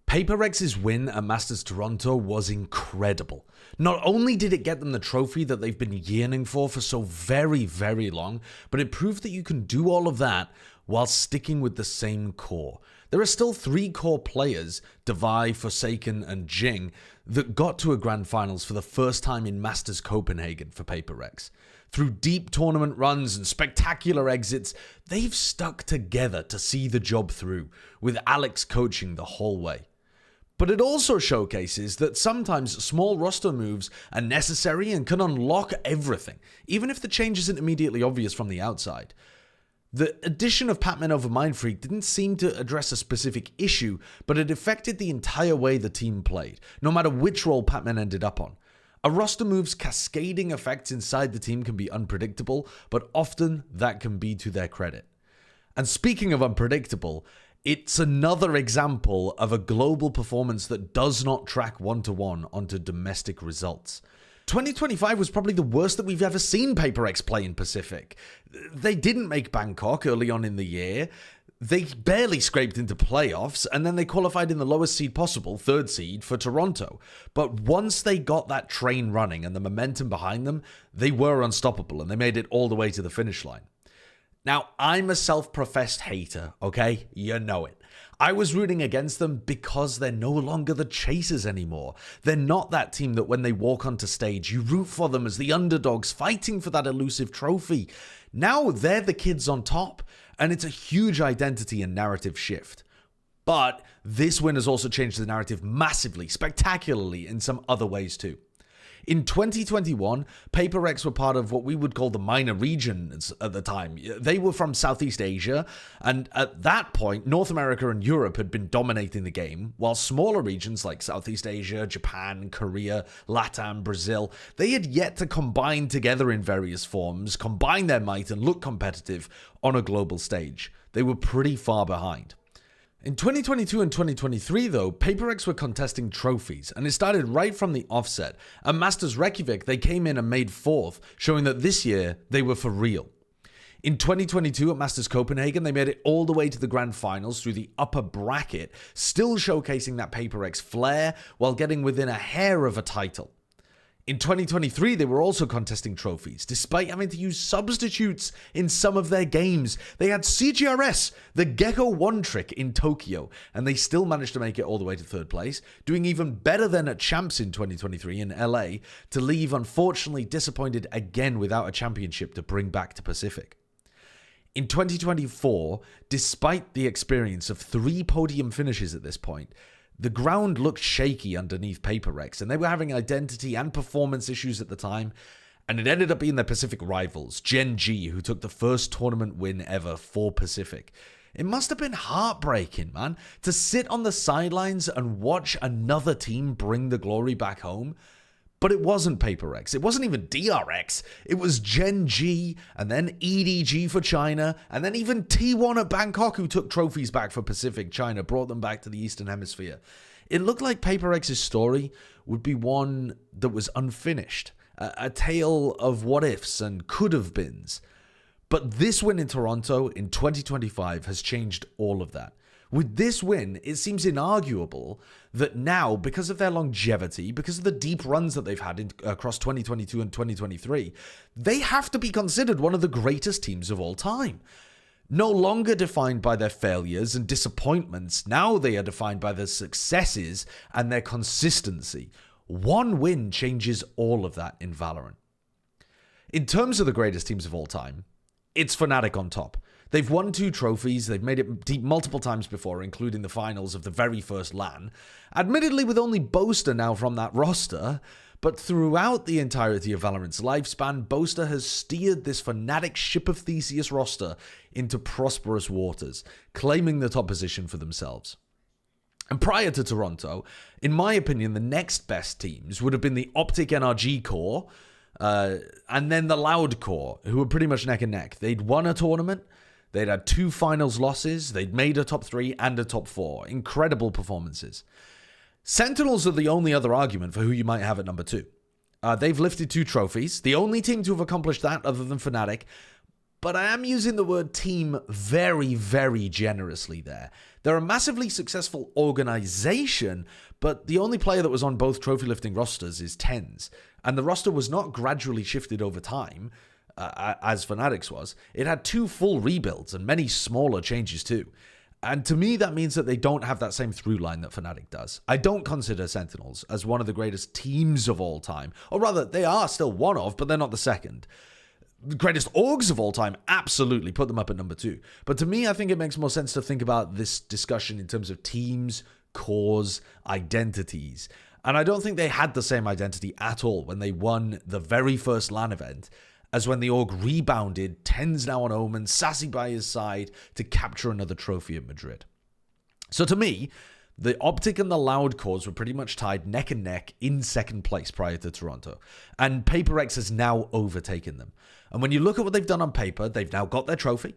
PRX's win at Masters Toronto was incredible. Not only did it get them the trophy that they've been yearning for so very, very long, but it proved that you can do all of that while sticking with the same core. There are still 3 core players, Devi, Forsaken, and Jing, that got to a Grand Finals for the first time in Masters Copenhagen for PRX. Through deep tournament runs and spectacular exits, they've stuck together to see the job through, with Alex coaching the whole way. But it also showcases that sometimes small roster moves are necessary and can unlock everything, even if the change isn't immediately obvious from the outside. The addition of Patman over Mindfreak didn't seem to address a specific issue, but it affected the entire way the team played, no matter which role Patman ended up on. A roster move's cascading effects inside the team can be unpredictable, but often that can be to their credit. And speaking of unpredictable, it's another example of a global performance that does not track one-to-one onto domestic results. 2025 was probably the worst that we've ever seen PRX play in Pacific. They didn't make Bangkok early on in the year. They barely scraped into playoffs, and then they qualified in the lowest seed possible, 3rd seed, for Toronto. But once they got that train running and the momentum behind them, they were unstoppable, and they made it all the way to the finish line. Now, I'm a self-professed hater, okay? You know it. I was rooting against them because they're no longer the chasers anymore. They're not that team that when they walk onto stage, you root for them as the underdogs fighting for that elusive trophy. Now they're the kids on top, and it's a huge identity and narrative shift. But this win has also changed the narrative massively, spectacularly in some other ways too. In 2021, PRX were part of what we would call the minor regions at the time. They were from Southeast Asia, and at that point, North America and Europe had been dominating the game, while smaller regions like Southeast Asia, Japan, Korea, LATAM, Brazil, they had yet to combine together in various forms, combine their might and look competitive on a global stage. They were pretty far behind. In 2022 and 2023, though, PRX were contesting trophies, and it started right from the offset. At Masters Reykjavik, they came in and made 4th, showing that this year they were for real. In 2022 at Masters Copenhagen, they made it all the way to the Grand Finals through the upper bracket, still showcasing that PRX flair while getting within a hair of a title. In 2023, they were also contesting trophies, despite having to use substitutes in some of their games. They had CGRS, the Gecko One Trick in Tokyo, and they still managed to make it all the way to 3rd place, doing even better than at Champs in 2023 in LA, to leave unfortunately disappointed again without a championship to bring back to Pacific. In 2024, despite the experience of 3 podium finishes at this point, the ground looked shaky underneath PRX, and they were having identity and performance issues at the time, and it ended up being their Pacific rivals, Gen G, who took the first tournament win ever for Pacific. It must have been heartbreaking, man, to sit on the sidelines and watch another team bring the glory back home. But it wasn't PRX, it wasn't even DRX, it was Gen G, and then EDG for China, and then even T1 at Bangkok, who took trophies back for Pacific China, brought them back to the Eastern Hemisphere. It looked like PRX's story would be one that was unfinished, a tale of what-ifs and could-have-beens. But this win in Toronto in 2025 has changed all of that. With this win, it seems inarguable that now, because of their longevity, because of the deep runs that they've had across 2022 and 2023, they have to be considered one of the greatest teams of all time. No longer defined by their failures and disappointments, now they are defined by their successes and their consistency. One win changes all of that in Valorant. In terms of the greatest teams of all time, it's Fnatic on top. They've won 2 trophies, they've made it deep multiple times before, including the finals of the very first LAN. Admittedly with only Boaster now from that roster, but throughout the entirety of Valorant's lifespan, Boaster has steered this Fnatic Ship of Theseus roster into prosperous waters, claiming the top position for themselves. And prior to Toronto, in my opinion, the next best teams would have been the Optic NRG core, and then the Loud core, who were pretty much neck and neck. They'd won a tournament, they'd had 2 finals losses, they'd made a top 3 and a top 4. Incredible performances. Sentinels are the only other argument for who you might have at number 2. They've lifted 2 trophies, the only team to have accomplished that other than Fnatic, but I am using the word team very, very generously there. They're a massively successful organization, but the only player that was on both trophy lifting rosters is TenZ, and the roster was not gradually shifted over time, as Fnatic's was. It had 2 full rebuilds and many smaller changes too. And to me, that means that they don't have that same through line that Fnatic does. I don't consider Sentinels as one of the greatest teams of all time. Or rather, they are still one of, but they're not the second. The greatest orgs of all time, absolutely, put them up at number 2. But to me, I think it makes more sense to think about this discussion in terms of teams, cores, identities. And I don't think they had the same identity at all when they won the very first LAN event as when the org rebounded, TenZ now on Omen, Sassy by his side to capture another trophy at Madrid. So to me, the Optic and the Loud cores were pretty much tied neck and neck in second place prior to Toronto. And PRX has now overtaken them. And when you look at what they've done on paper, they've now got their trophy.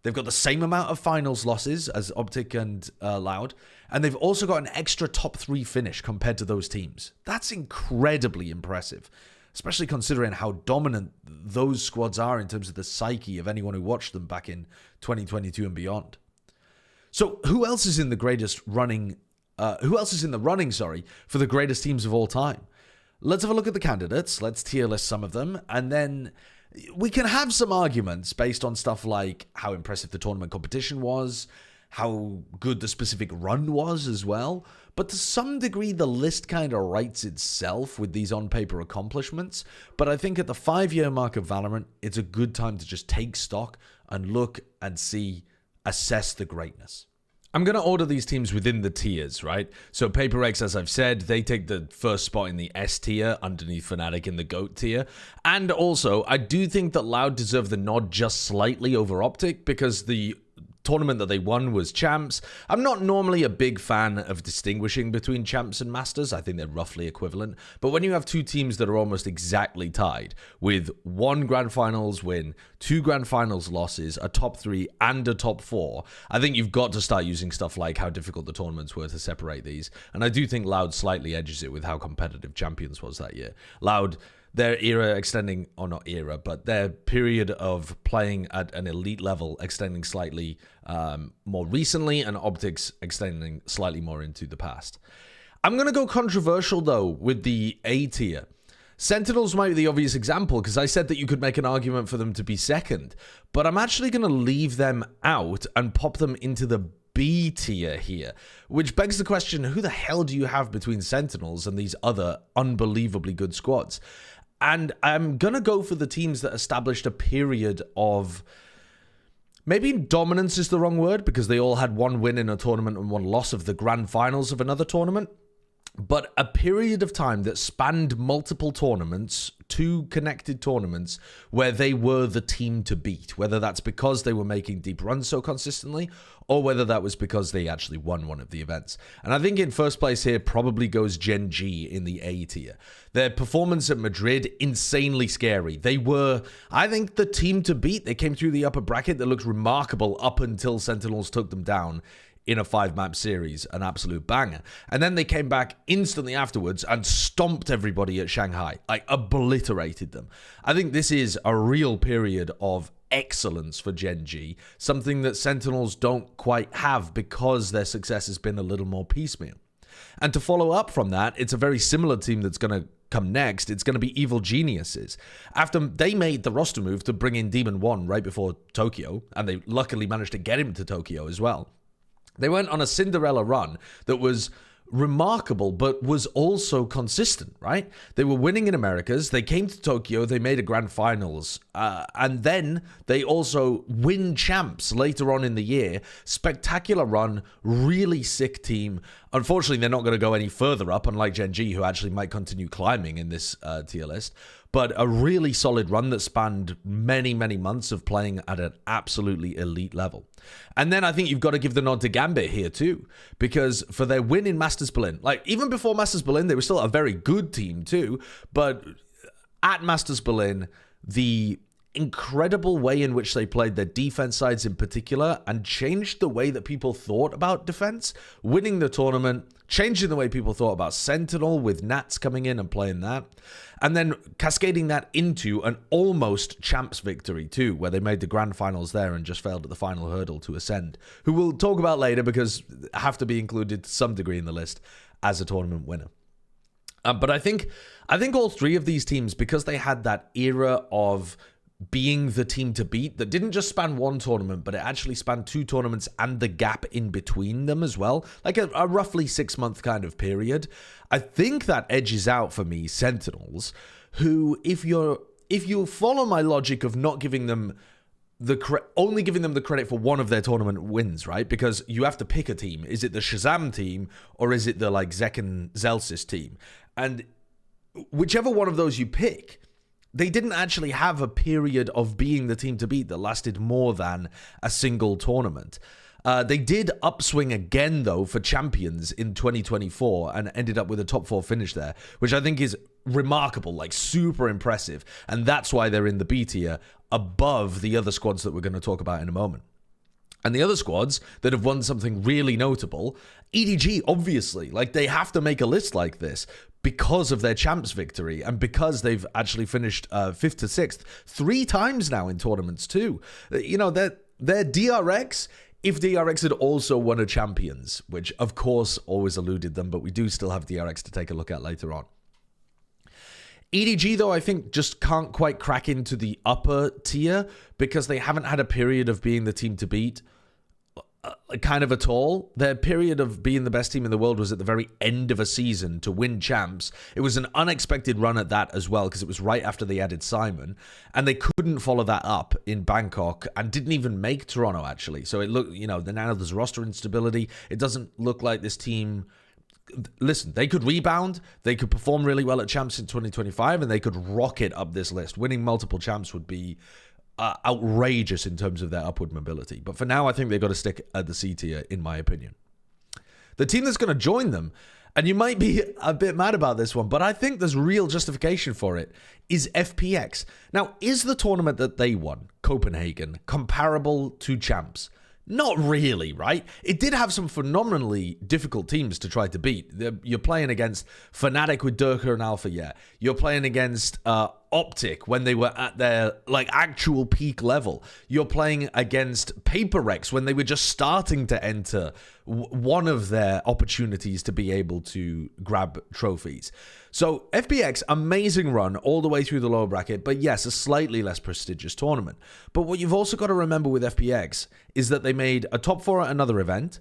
They've got the same amount of finals losses as Optic and Loud. And they've also got an extra top 3 finish compared to those teams. That's incredibly impressive, especially considering how dominant those squads are in terms of the psyche of anyone who watched them back in 2022 and beyond. So who else is in the running for the greatest teams of all time? Let's have a look at the candidates. Let's tier list some of them, and then we can have some arguments based on stuff like how impressive the tournament competition was, how good the specific run was as well. But to some degree, the list kind of writes itself with these on-paper accomplishments. But I think at the 5-year mark of Valorant, it's a good time to just take stock and look and see, assess the greatness. I'm going to order these teams within the tiers, right? So PRX, as I've said, they take the first spot in the S tier underneath Fnatic in the GOAT tier. And also, I do think that Loud deserve the nod just slightly over Optic because the tournament that they won was Champs. I'm not normally a big fan of distinguishing between Champs and Masters. I think they're roughly equivalent. But when you have 2 teams that are almost exactly tied with 1 Grand Finals win, 2 Grand Finals losses, a top 3 and a top 4, I think you've got to start using stuff like how difficult the tournaments were to separate these. And I do think Loud slightly edges it with how competitive Champions was that year. Loud, their era extending, or not era, but their period of playing at an elite level extending slightly more recently, and Optics extending slightly more into the past. I'm going to go controversial, though, with the A tier. Sentinels might be the obvious example, because I said that you could make an argument for them to be second, but I'm actually going to leave them out and pop them into the B tier here, which begs the question, who the hell do you have between Sentinels and these other unbelievably good squads? And I'm going to go for the teams that established a period of, maybe dominance is the wrong word, because they all had 1 win in a tournament and 1 loss of the grand finals of another tournament, but a period of time that spanned multiple tournaments, 2 connected tournaments, where they were the team to beat, whether that's because they were making deep runs so consistently, or whether that was because they actually won one of the events. And I think in first place here probably goes Gen G in the A tier. Their performance at Madrid, insanely scary. They were, I think, the team to beat. They came through the upper bracket that looked remarkable up until Sentinels took them down in a 5-map series, an absolute banger. And then they came back instantly afterwards and stomped everybody at Shanghai, like obliterated them. I think this is a real period of excellence for Gen G, something that Sentinels don't quite have because their success has been a little more piecemeal. And to follow up from that, it's a very similar team that's going to come next. It's going to be Evil Geniuses. After they made the roster move to bring in Demon 1 right before Tokyo, and they luckily managed to get him to Tokyo as well, they went on a Cinderella run that was remarkable, but was also consistent, right? They were winning in Americas. They came to Tokyo. They made a grand finals. And then they also win champs later on in the year. Spectacular run, really sick team. Unfortunately, they're not going to go any further up, unlike Gen G, who actually might continue climbing in this tier list. But a really solid run that spanned many, many months of playing at an absolutely elite level. And then I think you've got to give the nod to Gambit here too, because for their win in Masters Berlin, like even before Masters Berlin, they were still a very good team too. But at Masters Berlin, the incredible way in which they played their defense sides in particular and changed the way that people thought about defense, winning the tournament, changing the way people thought about Sentinel with Nats coming in and playing that. And then cascading that into an almost champs victory too, where they made the grand finals there and just failed at the final hurdle to ascend, who we'll talk about later because have to be included to some degree in the list as a tournament winner. But I think all three of these teams, because they had that era of being the team to beat that didn't just span one tournament, but it actually spanned two tournaments and the gap in between them as well, like a roughly 6-month kind of period. I think that edges out for me Sentinels, who, if you follow my logic of not giving them only giving them the credit for one of their tournament wins, right? Because you have to pick a team. Is it the Shazam team or is it the like Zek and Zelsis team? And whichever one of those you pick, they didn't actually have a period of being the team to beat that lasted more than a single tournament. They did upswing again, though, for champions in 2024 and ended up with a top 4 finish there, which I think is remarkable, like super impressive. And that's why they're in the B tier above the other squads that we're going to talk about in a moment. And the other squads that have won something really notable, EDG, obviously, like they have to make a list like this because of their champs victory and because they've actually finished 5th to 6th 3 times now in tournaments too. You know, their DRX, if DRX had also won a champions, which of course always eluded them, but we do still have DRX to take a look at later on. EDG, though, I think just can't quite crack into the upper tier because they haven't had a period of being the team to beat kind of at all. Their period of being the best team in the world was at the very end of a season to win champs. It was an unexpected run at that as well because it was right after they added Simon, and they couldn't follow that up in Bangkok and didn't even make Toronto, actually. So it looked, you know, now there's roster instability. It doesn't look like this team... Listen, they could rebound, they could perform really well at champs in 2025, and they could rocket up this list. Winning multiple champs would be outrageous in terms of their upward mobility. But for now, I think they've got to stick at the C tier, in my opinion. The team that's going to join them, and you might be a bit mad about this one, but I think there's real justification for it, is FPX. Now, is the tournament that they won, Copenhagen, comparable to champs? Not really, right? It did have some phenomenally difficult teams to try to beat. You're playing against Fnatic with Durka and Alpha, yeah. You're playing against Optic when they were at their like actual peak level. You're playing against PRX when they were just starting to enter one of their opportunities to be able to grab trophies. So FPX, amazing run all the way through the lower bracket, but yes, a slightly less prestigious tournament. But what you've also got to remember with FPX is that they made a top 4 at another event,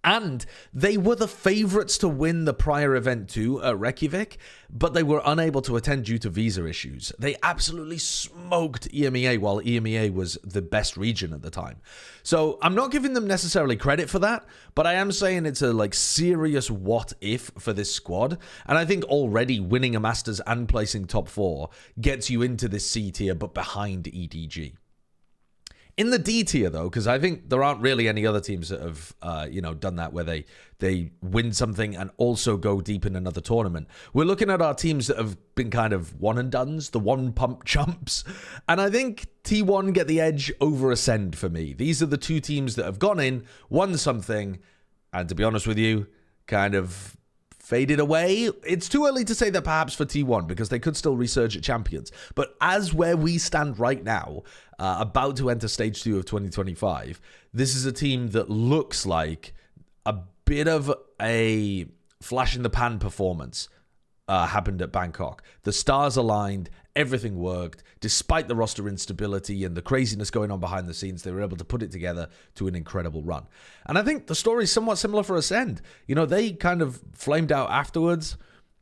and they were the favorites to win the prior event too at Reykjavik, but they were unable to attend due to visa issues. They absolutely smoked EMEA while EMEA was the best region at the time. So I'm not giving them necessarily credit for that, but I am saying it's a like serious what if for this squad. And I think already winning a Masters and placing top 4 gets you into this C tier, but behind EDG. In the D tier, though, because I think there aren't really any other teams that have, done that where they win something and also go deep in another tournament. We're looking at our teams that have been kind of one-and-dones, the one-pump chumps. And I think T1 get the edge over Ascend for me. These are the two teams that have gone in, won something, and to be honest with you, kind of faded away. It's too early to say that perhaps for T1 because they could still resurge at champions. But as where we stand right now, about to enter stage 2 of 2025, this is a team that looks like a bit of a flash in the pan performance happened at Bangkok. The stars aligned, everything worked. Despite the roster instability and the craziness going on behind the scenes, they were able to put it together to an incredible run. And I think the story is somewhat similar for Ascend. You know, they kind of flamed out afterwards.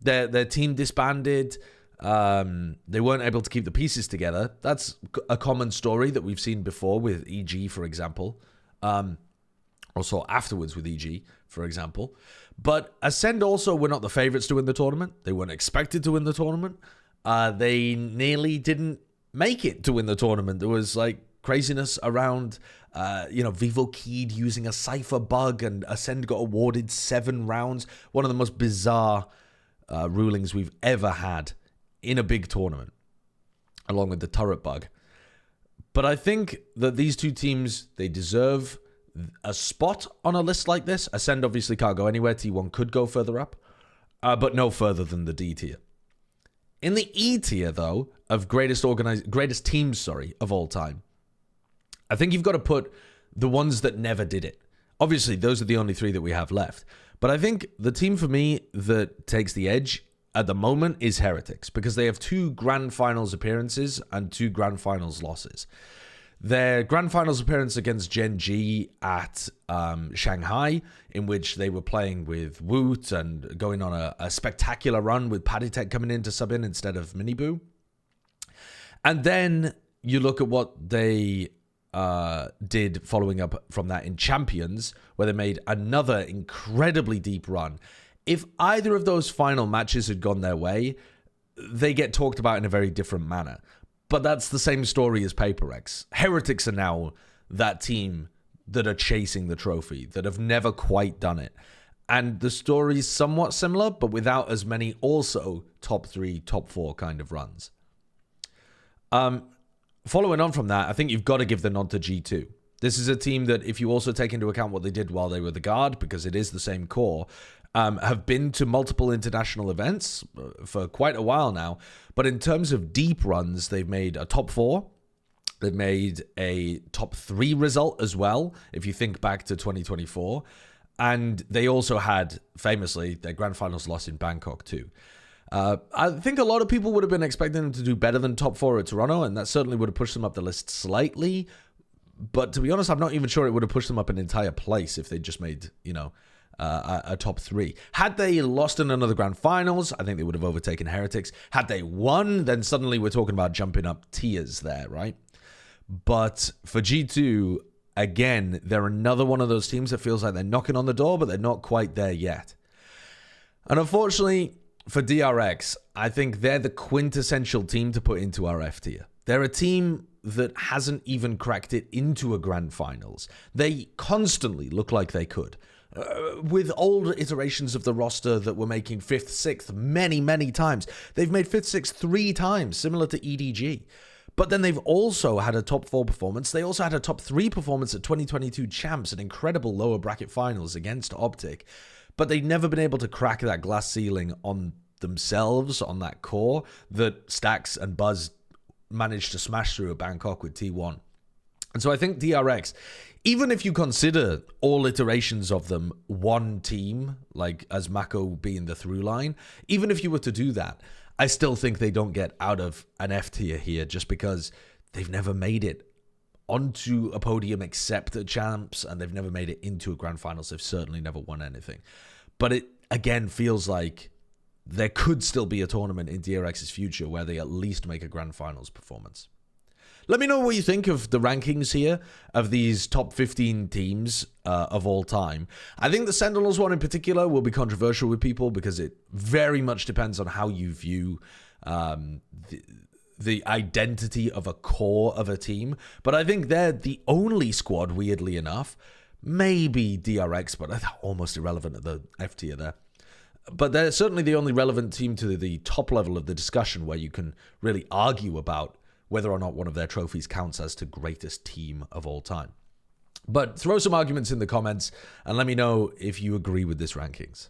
Their team disbanded. They weren't able to keep the pieces together. That's a common story that we've seen before with EG, for example. Also afterwards with EG, for example. But Ascend also were not the favorites to win the tournament. They weren't expected to win the tournament. They nearly didn't make it to win the tournament. There was like craziness around, Vivo Keyed using a Cypher bug, and Ascend got awarded 7 rounds. One of the most bizarre rulings we've ever had in a big tournament, along with the turret bug. But I think that these two teams, they deserve a spot on a list like this. Ascend obviously can't go anywhere. T1 could go further up, but no further than the D tier. In the E tier, though, of greatest teams, of all time, I think you've got to put the ones that never did it. Obviously, those are the only three that we have left. But I think the team for me that takes the edge at the moment is Heretics, because they have 2 Grand Finals appearances and 2 Grand Finals losses. Their Grand Finals appearance against Gen G at Shanghai, in which they were playing with Woot and going on a spectacular run with Paddytech coming in to sub in instead of Miniboo. And then you look at what they did following up from that in Champions, where they made another incredibly deep run. If either of those final matches had gone their way, they get talked about in a very different manner. But that's the same story as PRX. Heretics are now that team that are chasing the trophy, that have never quite done it. And the story's somewhat similar, but without as many also top 3, top 4 kind of runs. Following on from that, I think you've got to give the nod to G2. This is a team that, if you also take into account what they did while they were the Guard, because it is the same core, have been to multiple international events for quite a while now. But in terms of deep runs, they've made a top 4. They've made a top 3 result as well, if you think back to 2024. And they also had, famously, their Grand Finals loss in Bangkok too. I think a lot of people would have been expecting them to do better than top 4 at Toronto, and that certainly would have pushed them up the list slightly. But to be honest, I'm not even sure it would have pushed them up an entire place if they just made, a top 3. Had they lost in another Grand Finals, I think they would have overtaken Heretics. Had they won, then suddenly we're talking about jumping up tiers there, right? But for G2, again, they're another one of those teams that feels like they're knocking on the door, but they're not quite there yet. And unfortunately, for DRX, I think they're the quintessential team to put into our F tier. They're a team that hasn't even cracked it into a Grand Finals. They constantly look like they could. With old iterations of the roster that were making 5th, 6th many, many times. They've made 5th, 6th 3 times, similar to EDG. But then they've also had a top 4 performance. They also had a top 3 performance at 2022 Champs, an incredible lower bracket finals against Optic. But they've never been able to crack that glass ceiling on themselves, on that core, that Stax and Buzz managed to smash through at Bangkok with T1. And so I think DRX, even if you consider all iterations of them one team, like as Mako being the through line, even if you were to do that, I still think they don't get out of an F tier here just because they've never made it onto a podium except at Champs, and they've never made it into a Grand Finals. They've certainly never won anything. But it, again, feels like there could still be a tournament in DRX's future where they at least make a Grand Finals performance. Let me know what you think of the rankings here of these top 15 teams of all time. I think the Sentinels one in particular will be controversial with people because it very much depends on how you view the identity of a core of a team. But I think they're the only squad, weirdly enough, maybe DRX, but almost irrelevant at the F tier there. But they're certainly the only relevant team to the top level of the discussion where you can really argue about whether or not one of their trophies counts as the greatest team of all time. But throw some arguments in the comments and let me know if you agree with this rankings.